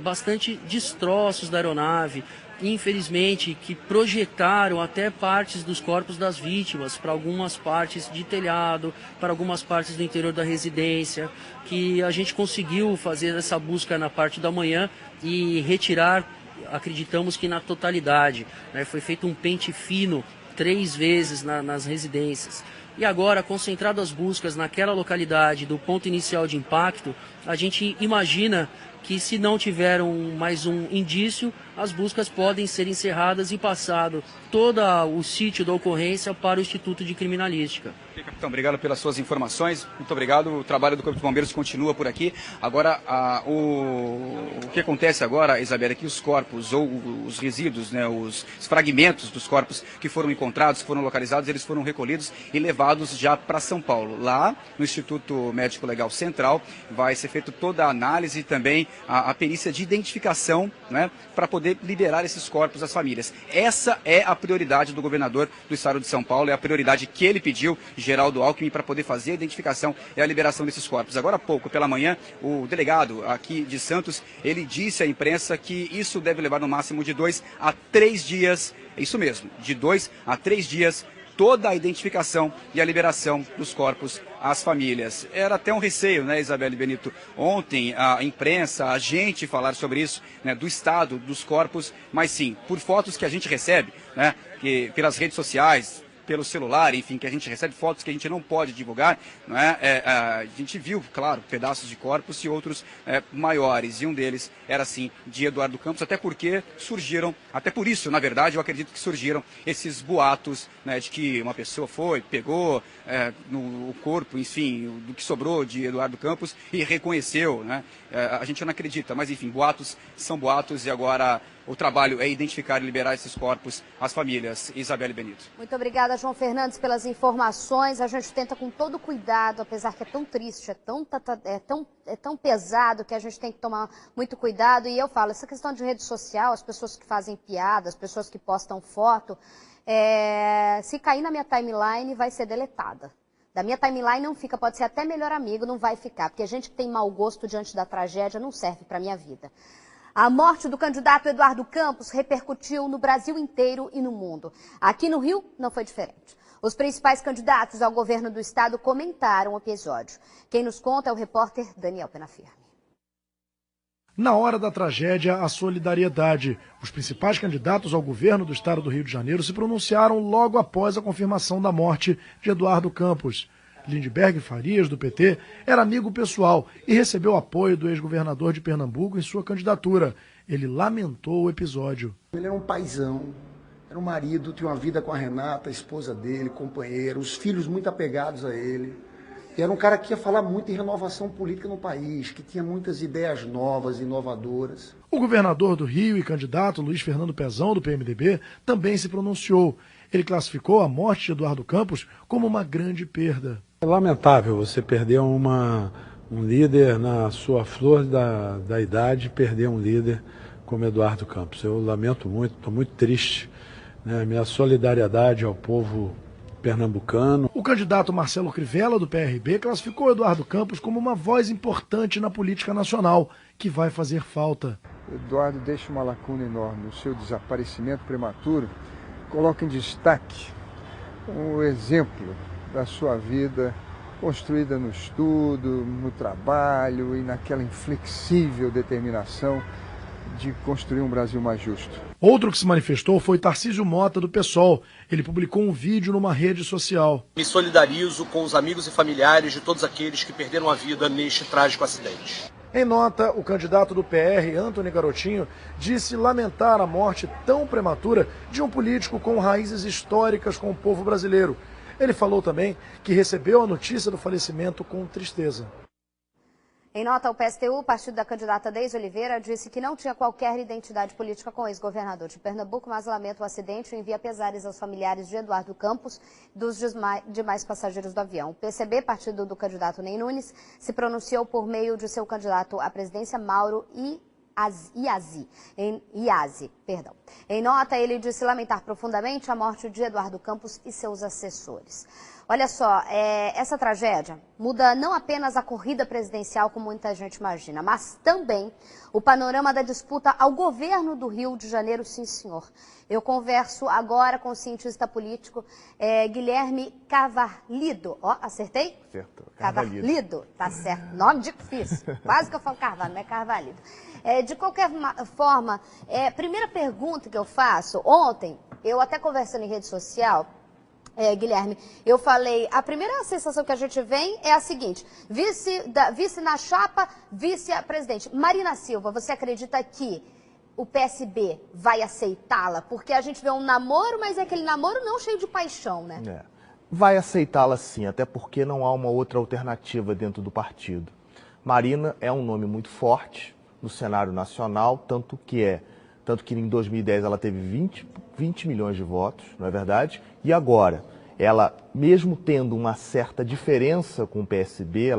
bastante destroços da aeronave, infelizmente, que projetaram até partes dos corpos das vítimas para algumas partes de telhado, para algumas partes do interior da residência, que a gente conseguiu fazer essa busca na parte da manhã e retirar, acreditamos que na totalidade, né? Foi feito um pente fino 3 vezes nas residências. E agora, concentrado as buscas naquela localidade do ponto inicial de impacto, a gente imagina que, se não tiver mais um indício, as buscas podem ser encerradas e passado todo o sítio da ocorrência para o Instituto de Criminalística. Capitão, obrigado pelas suas informações, muito obrado. O trabalho do Corpo de Bombeiros continua por aqui. Agora, o que acontece agora, Isabelle, é que os corpos ou os resíduos, né, os fragmentos dos corpos que foram encontrados, foram localizados, eles foram recolhidos e levados já para São Paulo. Lá, no Instituto Médico Legal Central, vai ser feita toda a análise e também a perícia de identificação, né, para poder liberar esses corpos às famílias. Essa é a prioridade do governador do estado de São Paulo, é a prioridade que ele pediu, Geraldo Alckmin, para poder fazer a identificação e a liberação desses corpos. Agora há pouco, pela manhã, o delegado aqui de Santos, ele disse à imprensa que isso deve levar no máximo de 2 a 3 dias, é isso mesmo, de 2 a 3 dias, toda a identificação e a liberação dos corpos às famílias. Era até um receio, né, Isabelle Benito? Ontem a imprensa, a gente falar sobre isso, né, do estado dos corpos, mas sim, por fotos que a gente recebe, né, pelas redes sociais, pelo celular, enfim, que a gente recebe fotos que a gente não pode divulgar, não é? A gente viu, claro, pedaços de corpos e outros maiores, e um deles era, sim, de Eduardo Campos, até porque surgiram, até por isso, na verdade, eu acredito que surgiram esses boatos, né, de que uma pessoa pegou no corpo, enfim, do que sobrou de Eduardo Campos e reconheceu, né? A gente não acredita, mas enfim, boatos são boatos, e agora o trabalho é identificar e liberar esses corpos às famílias. Isabelle Benito. Muito obrigada, João Fernandes, pelas informações. A gente tenta com todo cuidado, apesar que é tão triste, é tão pesado, que a gente tem que tomar muito cuidado. E eu falo, essa questão de rede social, as pessoas que fazem piada, as pessoas que postam foto, se cair na minha timeline, vai ser deletada. Da minha timeline não fica, pode ser até melhor amigo, não vai ficar, porque a gente que tem mau gosto diante da tragédia não serve para minha vida. A morte do candidato Eduardo Campos repercutiu no Brasil inteiro e no mundo. Aqui no Rio não foi diferente. Os principais candidatos ao governo do estado comentaram o episódio. Quem nos conta é o repórter Daniel Penafirme. Na hora da tragédia, a solidariedade. Os principais candidatos ao governo do estado do Rio de Janeiro se pronunciaram logo após a confirmação da morte de Eduardo Campos. Lindbergh Farias, do PT, era amigo pessoal e recebeu apoio do ex-governador de Pernambuco em sua candidatura. Ele lamentou o episódio. Ele era um paizão, era um marido, tinha uma vida com a Renata, a esposa dele, companheiro, os filhos muito apegados a ele. E era um cara que ia falar muito em renovação política no país, que tinha muitas ideias novas, inovadoras. O governador do Rio e candidato Luiz Fernando Pezão, do PMDB, também se pronunciou. Ele classificou a morte de Eduardo Campos como uma grande perda. É lamentável você perder um líder na sua flor da idade, perder um líder como Eduardo Campos. Eu lamento muito, estou muito triste. Né? Minha solidariedade ao povo pernambucano. O candidato Marcelo Crivella, do PRB, classificou Eduardo Campos como uma voz importante na política nacional, que vai fazer falta. Eduardo deixa uma lacuna enorme. O seu desaparecimento prematuro coloca em destaque um exemplo da sua vida construída no estudo, no trabalho e naquela inflexível determinação de construir um Brasil mais justo. Outro que se manifestou foi Tarcísio Mota, do PSOL. Ele publicou um vídeo numa rede social. Me solidarizo com os amigos e familiares de todos aqueles que perderam a vida neste trágico acidente. Em nota, o candidato do PR, Antony Garotinho, disse lamentar a morte tão prematura de um político com raízes históricas com o povo brasileiro. Ele falou também que recebeu a notícia do falecimento com tristeza. Em nota, o PSTU, o partido da candidata Deise Oliveira, disse que não tinha qualquer identidade política com o ex-governador de Pernambuco, mas lamenta o acidente e envia pesares aos familiares de Eduardo Campos e dos demais passageiros do avião. O PCB, partido do candidato Ney Nunes, se pronunciou por meio de seu candidato à presidência, Mauro Iazi. Em nota, ele disse lamentar profundamente a morte de Eduardo Campos e seus assessores. Olha só, essa tragédia muda não apenas a corrida presidencial, como muita gente imagina, mas também o panorama da disputa ao governo do Rio de Janeiro, sim senhor. Eu converso agora com o cientista político Guilherme Carvalho. Ó, acertei? Acertou. Carvalho, tá certo. Nome difícil. Quase que eu falo Carvalho, não é Carvalho. De qualquer forma, primeira pergunta que eu faço, ontem, eu até conversando em rede social, Guilherme, eu falei, a primeira sensação que a gente vem é a seguinte, vice na chapa, vice-presidente. Marina Silva, você acredita que o PSB vai aceitá-la? Porque a gente vê um namoro, mas é aquele namoro não cheio de paixão, né? Vai aceitá-la sim, até porque não há uma outra alternativa dentro do partido. Marina é um nome muito forte no cenário nacional, tanto que em 2010 ela teve 20 milhões de votos, não é verdade? E agora, ela, mesmo tendo uma certa diferença com o PSB,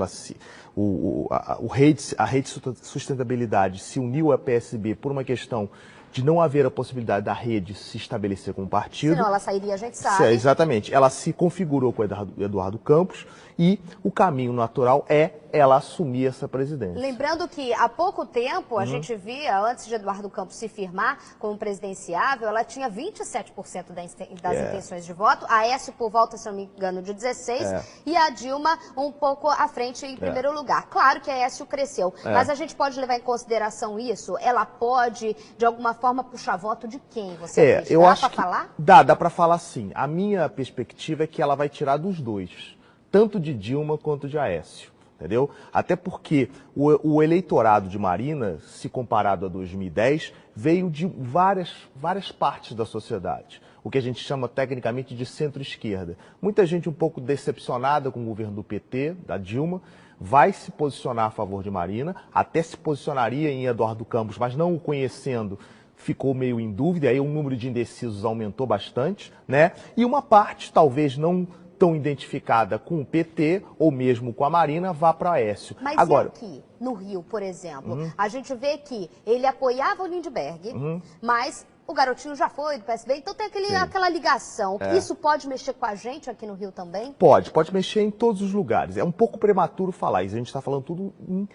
a rede sustentabilidade se uniu ao PSB por uma questão de não haver a possibilidade da rede se estabelecer como partido. Senão ela sairia, a gente sabe. Exatamente. Ela se configurou com o Eduardo Campos e o caminho natural é ela assumir essa presidência. Lembrando que há pouco tempo a gente via, antes de Eduardo Campos se firmar como presidenciável, ela tinha 27% das intenções de voto, a Aécio por volta, se não me engano, de 16%, e a Dilma um pouco à frente em primeiro lugar. Claro que a Aécio cresceu, mas a gente pode levar em consideração isso? Ela pode, de alguma forma, puxar voto de quem? Você acredita? Eu acho que falar? Dá para falar sim. A minha perspectiva é que ela vai tirar dos dois, tanto de Dilma quanto de Aécio. Entendeu? Até porque o eleitorado de Marina, se comparado a 2010, veio de várias partes da sociedade. O que a gente chama tecnicamente de centro-esquerda. Muita gente um pouco decepcionada com o governo do PT, da Dilma, vai se posicionar a favor de Marina, até se posicionaria em Eduardo Campos, mas não o conhecendo, ficou meio em dúvida, aí o número de indecisos aumentou bastante, né? E uma parte, talvez não tão identificada com o PT ou mesmo com a Marina, vá para Aécio. Mas agora, e aqui, no Rio, por exemplo, a gente vê que ele apoiava o Lindbergh, mas o garotinho já foi do PSB, então tem aquela ligação. Isso pode mexer com a gente aqui no Rio também? Pode mexer em todos os lugares. É um pouco prematuro falar isso, a gente está falando tudo em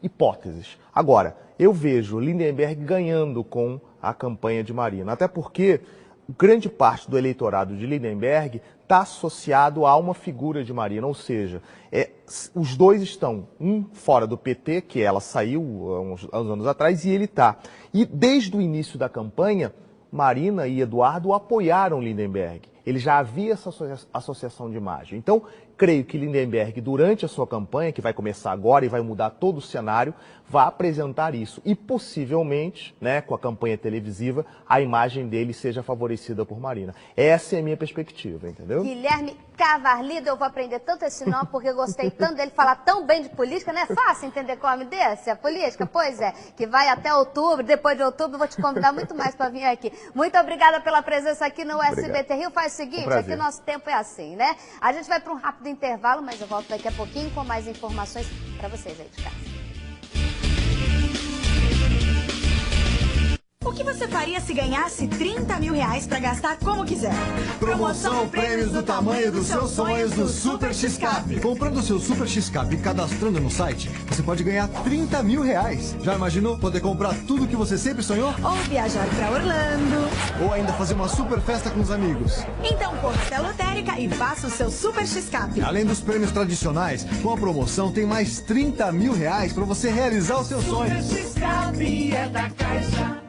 hipóteses. Agora, eu vejo Lindenberg ganhando com a campanha de Marina, até porque grande parte do eleitorado de Lindenberg está associado a uma figura de Marina, ou seja, os dois estão, um fora do PT, que ela saiu uns anos atrás, e ele está. E desde o início da campanha, Marina e Eduardo apoiaram Lindenberg. Ele já havia essa associação de imagem. Então, creio que Lindenberg, durante a sua campanha, que vai começar agora e vai mudar todo o cenário, vai apresentar isso. E possivelmente, né, com a campanha televisiva, a imagem dele seja favorecida por Marina. Essa é a minha perspectiva, entendeu? Guilherme Cavarlido, eu vou aprender tanto esse nome porque eu gostei tanto dele falar tão bem de política, não é fácil entender qual homem desse? A política? Pois é, que vai até outubro, depois de outubro eu vou te convidar muito mais para vir aqui. Muito obrigada pela presença aqui no SBT Rio. Faz o seguinte, aqui nosso tempo é assim, né? A gente vai para um rápido intervalo, mas eu volto daqui a pouquinho com mais informações para vocês aí de casa. O que você faria se ganhasse 30 mil reais para gastar como quiser? Promoção prêmios do tamanho dos seus sonhos do Super X-Cap. Comprando o seu Super X-Cap e cadastrando no site, você pode ganhar 30 mil reais. Já imaginou poder comprar tudo que você sempre sonhou? Ou viajar para Orlando. Ou ainda fazer uma super festa com os amigos. Então corra até a lotérica e faça o seu Super X-Cap. Além dos prêmios tradicionais, com a promoção tem mais 30 mil reais para você realizar o seu sonho. Super X-Cap é da Caixa.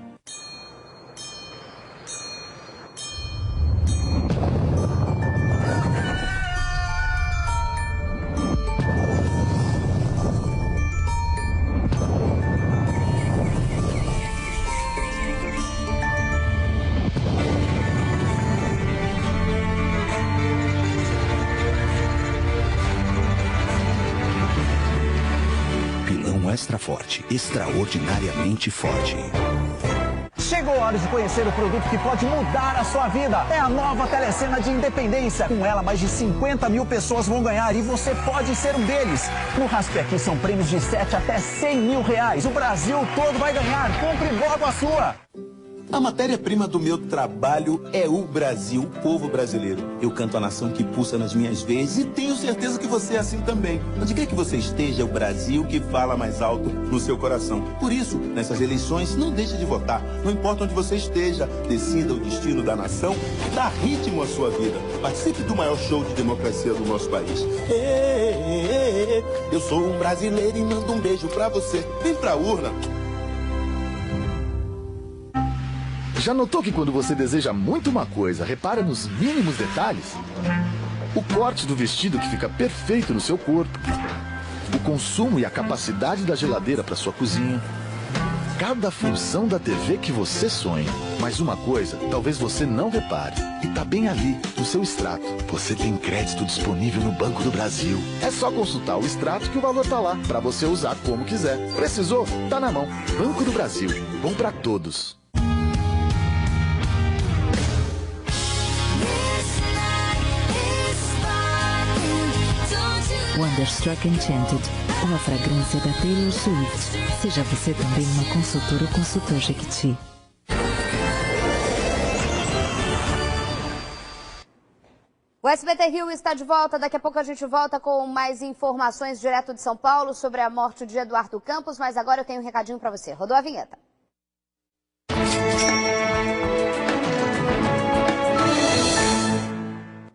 Extra forte, extraordinariamente forte. Chegou a hora de conhecer o produto que pode mudar a sua vida. É a nova Telecena de Independência. Com ela, mais de 50 mil pessoas vão ganhar e você pode ser um deles. No Raspe Aqui são prêmios de 7 até 100 mil reais. O Brasil todo vai ganhar. Compre logo a sua. A matéria-prima do meu trabalho é o Brasil, o povo brasileiro. Eu canto a nação que pulsa nas minhas veias e tenho certeza que você é assim também. Onde quer que você esteja, é o Brasil que fala mais alto no seu coração. Por isso, nessas eleições, não deixe de votar. Não importa onde você esteja, decida o destino da nação e dá ritmo à sua vida. Participe do maior show de democracia do nosso país. Eu sou um brasileiro e mando um beijo pra você. Vem pra urna. Já notou que quando você deseja muito uma coisa, repara nos mínimos detalhes? O corte do vestido que fica perfeito no seu corpo, o consumo e a capacidade da geladeira para sua cozinha, cada função da TV que você sonha. Mas uma coisa, talvez você não repare, e tá bem ali, no seu extrato. Você tem crédito disponível no Banco do Brasil. É só consultar o extrato que o valor tá lá, para você usar como quiser. Precisou? Tá na mão. Banco do Brasil. Bom para todos. Wonderstruck Enchanted, uma fragrância da Taylor Swift. Seja você também uma consultora ou consultor Jequiti. O SBT Rio está de volta. Daqui a pouco a gente volta com mais informações direto de São Paulo sobre a morte de Eduardo Campos. Mas agora eu tenho um recadinho para você. Rodou a vinheta.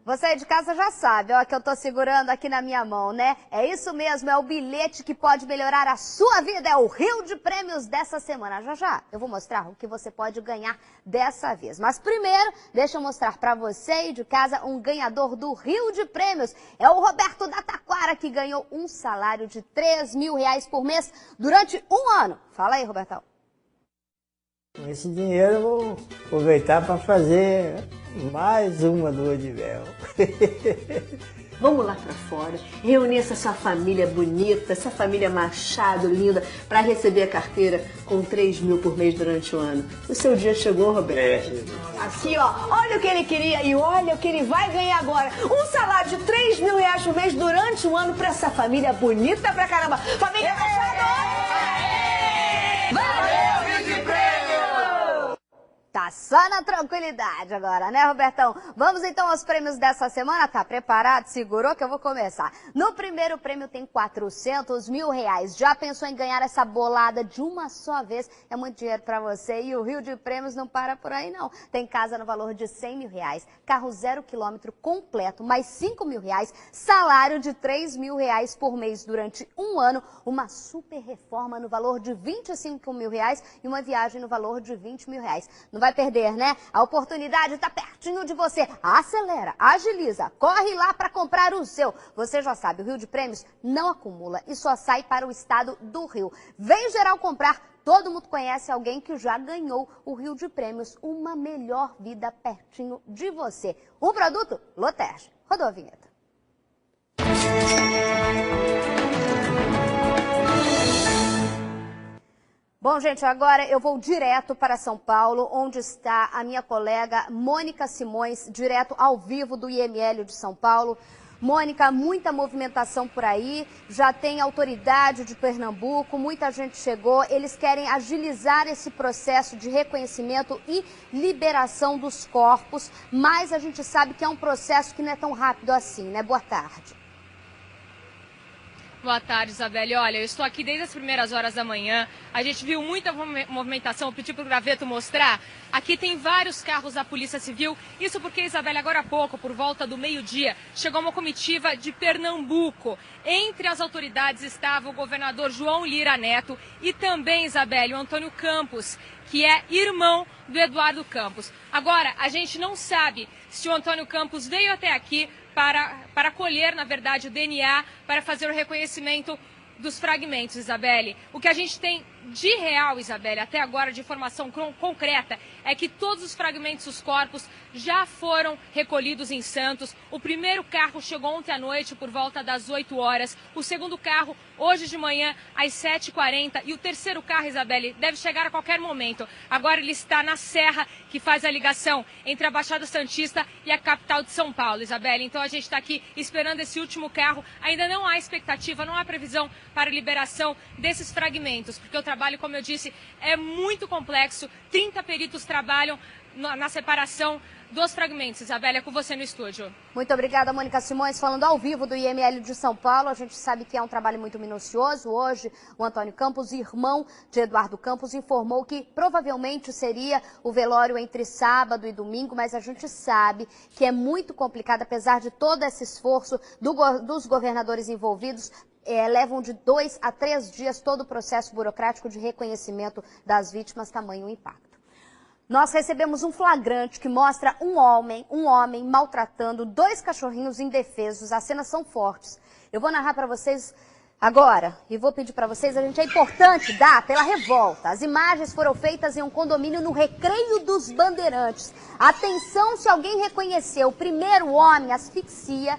Você aí de casa já sabe, ó, que eu tô segurando aqui na minha mão, né? É isso mesmo, é o bilhete que pode melhorar a sua vida, é o Rio de Prêmios dessa semana. Já eu vou mostrar o que você pode ganhar dessa vez. Mas primeiro, deixa eu mostrar pra você aí de casa um ganhador do Rio de Prêmios. É o Roberto da Taquara, que ganhou um salário de 3 mil reais por mês durante um ano. Fala aí, Robertão. Com esse dinheiro eu vou aproveitar para fazer mais uma lua de mel. Vamos lá para fora, reunir essa sua família bonita, essa família Machado linda, para receber a carteira com 3 mil por mês durante o ano. O seu dia chegou, Roberto? Aqui, ó, olha o que ele queria e olha o que ele vai ganhar agora. Um salário de 3 mil reais por mês durante o ano para essa família bonita pra caramba. Família Machado! Tá Só na tranquilidade agora, né, Robertão? Vamos então aos prêmios dessa semana. Tá preparado? Segurou que eu vou começar. No primeiro prêmio tem R$400 mil. Já pensou em ganhar essa bolada de uma só vez? É muito dinheiro pra você e o Rio de Prêmios não para por aí, não. Tem casa no valor de R$100 mil, carro 0 quilômetro completo, mais R$5 mil, salário de R$3 mil por mês durante um ano, uma super reforma no valor de R$25 mil e uma viagem no valor de R$20 mil. Não vai perder, né? A oportunidade está pertinho de você. Acelera, agiliza, corre lá para comprar o seu. Você já sabe, o Rio de Prêmios não acumula e só sai para o estado do Rio. Vem geral comprar. Todo mundo conhece alguém que já ganhou o Rio de Prêmios, uma melhor vida pertinho de você. Um produto? Lotérgia. Rodou a vinheta. Bom, gente, agora eu vou direto para São Paulo, onde está a minha colega Mônica Simões, direto ao vivo do IML de São Paulo. Mônica, muita movimentação por aí, já tem autoridade de Pernambuco, muita gente chegou, eles querem agilizar esse processo de reconhecimento e liberação dos corpos, mas a gente sabe que é um processo que não é tão rápido assim, né? Boa tarde. Boa tarde, Isabelle. Olha, eu estou aqui desde as primeiras horas da manhã. A gente viu muita movimentação. Eu pedi para o Graveto mostrar. Aqui tem vários carros da Polícia Civil. Isso porque, Isabelle, agora há pouco, por volta do meio-dia, chegou uma comitiva de Pernambuco. Entre as autoridades estava o governador João Lira Neto e também, Isabelle, o Antônio Campos, que é irmão do Eduardo Campos. Agora, a gente não sabe se o Antônio Campos veio até aqui para colher, na verdade, o DNA, para fazer o reconhecimento dos fragmentos, Isabelle. O que a gente tem de real, Isabelle, até agora, de informação concreta, é que todos os fragmentos dos corpos já foram recolhidos em Santos. O primeiro carro chegou ontem à noite por volta das 8 horas. O segundo carro, hoje de manhã, às 7h40. E o terceiro carro, Isabelle, deve chegar a qualquer momento. Agora ele está na serra que faz a ligação entre a Baixada Santista e a capital de São Paulo, Isabelle. Então a gente está aqui esperando esse último carro. Ainda não há expectativa, não há previsão para a liberação desses fragmentos, porque o trabalho, como eu disse, é muito complexo. 30 peritos trabalham na separação dos fragmentos. Isabelle, é com você no estúdio. Muito obrigada, Mônica Simões, falando ao vivo do IML de São Paulo. A gente sabe que é um trabalho muito minucioso. Hoje, o Antônio Campos, irmão de Eduardo Campos, informou que provavelmente seria o velório entre sábado e domingo, mas a gente sabe que é muito complicado, apesar de todo esse esforço dos governadores envolvidos. Levam de 2 a 3 dias todo o processo burocrático de reconhecimento das vítimas, tamanho o impacto. Nós recebemos um flagrante que mostra um homem maltratando 2 cachorrinhos indefesos. As cenas são fortes. Eu vou narrar para vocês agora e vou pedir para vocês, é importante dar pela revolta. As imagens foram feitas em um condomínio no Recreio dos Bandeirantes. Atenção, se alguém reconheceu, o primeiro homem asfixia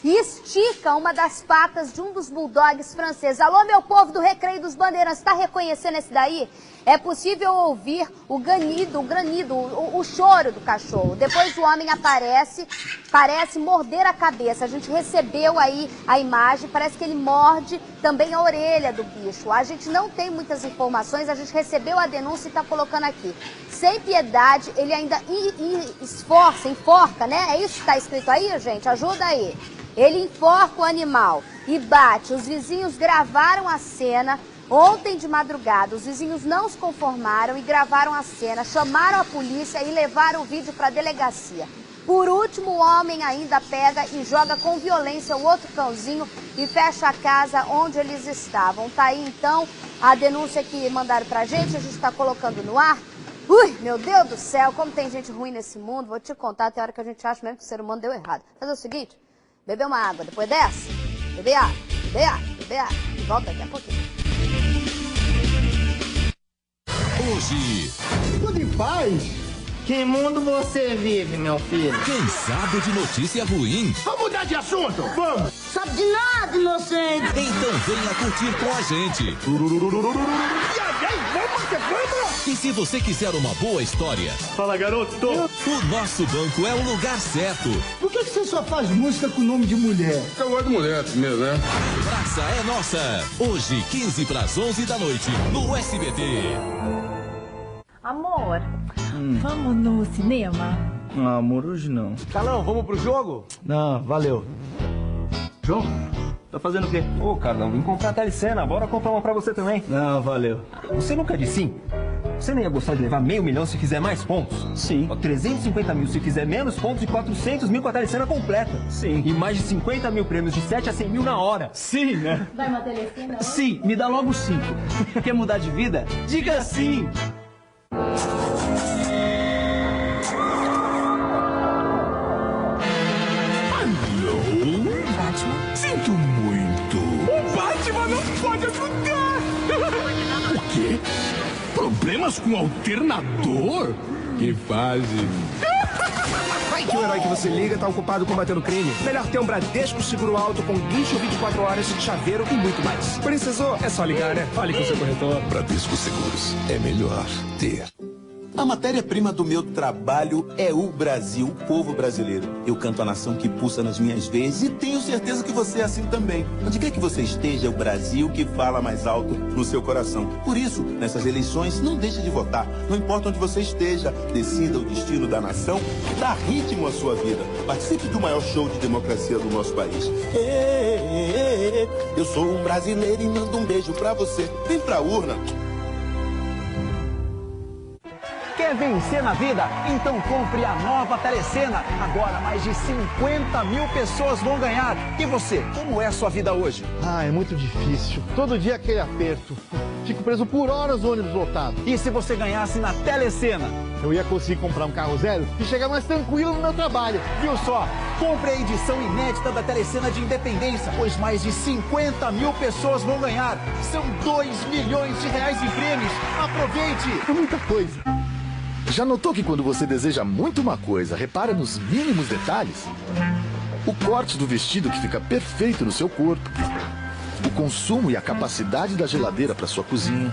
e estica uma das patas de um dos bulldogs franceses. Alô, meu povo do Recreio dos Bandeirantes, está reconhecendo esse daí? É possível ouvir o granido, o choro do cachorro. Depois o homem parece morder a cabeça. A gente recebeu aí a imagem, parece que ele morde também a orelha do bicho. A gente não tem muitas informações, a gente recebeu a denúncia e está colocando aqui. Sem piedade, ele ainda enforca, né? É isso que está escrito aí, gente? Ajuda aí. Ele enforca o animal e bate. Os vizinhos gravaram a cena ontem de madrugada. Os vizinhos não se conformaram e gravaram a cena, chamaram a polícia e levaram o vídeo para a delegacia. Por último, o homem ainda pega e joga com violência o outro cãozinho e fecha a casa onde eles estavam. Tá aí, então, a denúncia que mandaram pra gente, a gente está colocando no ar. Ui, meu Deus do céu, como tem gente ruim nesse mundo. Vou te contar, tem hora que a gente acha mesmo que o ser humano deu errado. Fazer o seguinte, beber uma água, depois dessa, beber água, e volta daqui a pouquinho. Hoje, tudo em paz? Que mundo você vive, meu filho? Quem sabe de notícia ruim? Vamos mudar de assunto, vamos! Sabe de nada, inocente! Então venha curtir com a gente. E aí, vamos! E se você quiser uma boa história... Fala, garoto! O nosso banco é o lugar certo. Por que você só faz música com nome de mulher? Eu gosto de mulher primeiro, né? Praça é nossa. Hoje, 11:15 da noite, no SBT. Amor, vamos no cinema? Ah, amor, hoje não. Carlão, vamos pro jogo? Não, valeu. Jogo? Tá fazendo o quê? Ô, Carlão, vim comprar a telecena. Bora comprar uma pra você também. Não, valeu. Você nunca disse sim? Você nem ia gostar de levar R$500 mil se fizer mais pontos? Sim. 350 mil se fizer menos pontos e 400 mil com a telecena completa. Sim. E mais de 50 mil prêmios de 7 a 100 mil na hora. Sim, né? Vai uma telecena? Sim, me dá logo 5. Quer mudar de vida? Diga sim! Batman? Sinto muito. O Batman não pode ajudar! O quê? Problemas com alternador? Que fase? Vai que o herói que você liga tá ocupado combatendo crime. Melhor ter um Bradesco Seguro Alto com guincho 24 horas, chaveiro e muito mais. Precisou? É só ligar, né? Fale com o seu corretor. Bradesco Seguros. É melhor ter. A matéria-prima do meu trabalho é o Brasil, o povo brasileiro. Eu canto a nação que pulsa nas minhas veias e tenho certeza que você é assim também. Onde quer que você esteja, é o Brasil que fala mais alto no seu coração. Por isso, nessas eleições, não deixe de votar. Não importa onde você esteja, decida o destino da nação e dá ritmo à sua vida. Participe do maior show de democracia do nosso país. Eu sou um brasileiro e mando um beijo pra você. Vem pra urna. Quer vencer na vida? Então compre a nova telecena. Agora mais de 50 mil pessoas vão ganhar. E você, como é a sua vida hoje? Ah, é muito difícil. Todo dia aquele aperto. Fico preso por horas no ônibus lotado. E se você ganhasse na telecena? Eu ia conseguir comprar um carro zero e chegar mais tranquilo no meu trabalho. Viu só? Compre a edição inédita da telecena de Independência, pois mais de 50 mil pessoas vão ganhar. São 2 milhões de reais em prêmios. Aproveite! É muita coisa. Já notou que quando você deseja muito uma coisa, repara nos mínimos detalhes? O corte do vestido que fica perfeito no seu corpo, o consumo e a capacidade da geladeira para sua cozinha,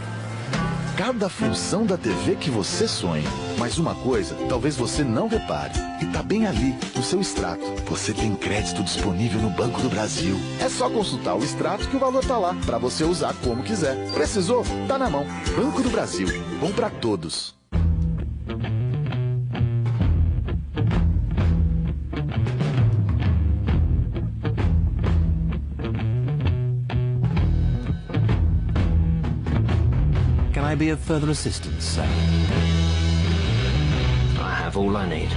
cada função da TV que você sonha. Mas uma coisa, talvez você não repare, e tá bem ali, no seu extrato. Você tem crédito disponível no Banco do Brasil. É só consultar o extrato que o valor tá lá, para você usar como quiser. Precisou? Tá na mão. Banco do Brasil. Bom para todos. Can I be of further assistance, sir? I have all I need.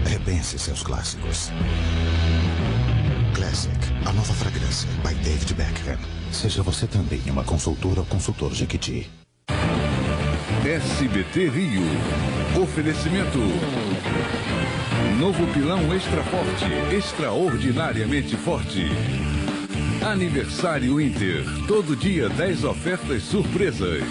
Repense seus clássicos. Classic, a nova fragrância, by David Beckham. Seja você também uma consultora ou consultor Jequiti. SBT Rio. Oferecimento. Novo pilão extra forte, extraordinariamente forte. Aniversário Inter. Todo dia 10 ofertas surpresas.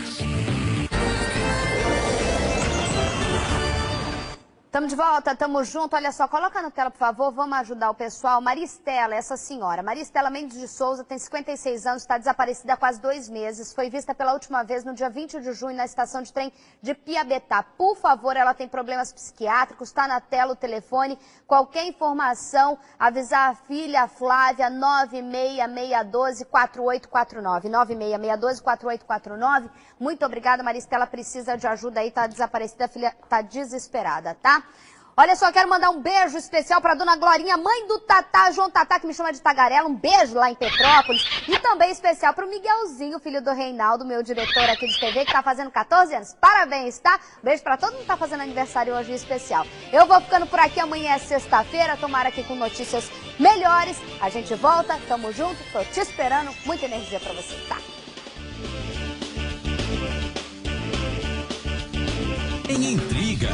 Estamos de volta, estamos juntos. Olha só, coloca na tela, por favor, vamos ajudar o pessoal. Maristela, essa senhora. Maristela Mendes de Souza tem 56 anos, está desaparecida há quase 2 meses. Foi vista pela última vez no dia 20 de junho na estação de trem de Piabetá. Por favor, ela tem problemas psiquiátricos, está na tela o telefone. Qualquer informação, avisar a filha Flávia, 96612-4849. 96612-4849. Muito obrigada, Maristela, precisa de ajuda aí, está desaparecida, a filha está desesperada, tá? Olha só, quero mandar um beijo especial para dona Glorinha, mãe do Tatá, João Tatá, que me chama de Tagarela. Um beijo lá em Petrópolis. E também especial para o Miguelzinho, filho do Reinaldo, meu diretor aqui de TV, que está fazendo 14 anos. Parabéns, tá? Beijo para todo mundo que está fazendo aniversário hoje especial. Eu vou ficando por aqui, amanhã é sexta-feira, tomara aqui com notícias melhores. A gente volta, tamo junto, tô te esperando. Muita energia para você, tá? Em intriga.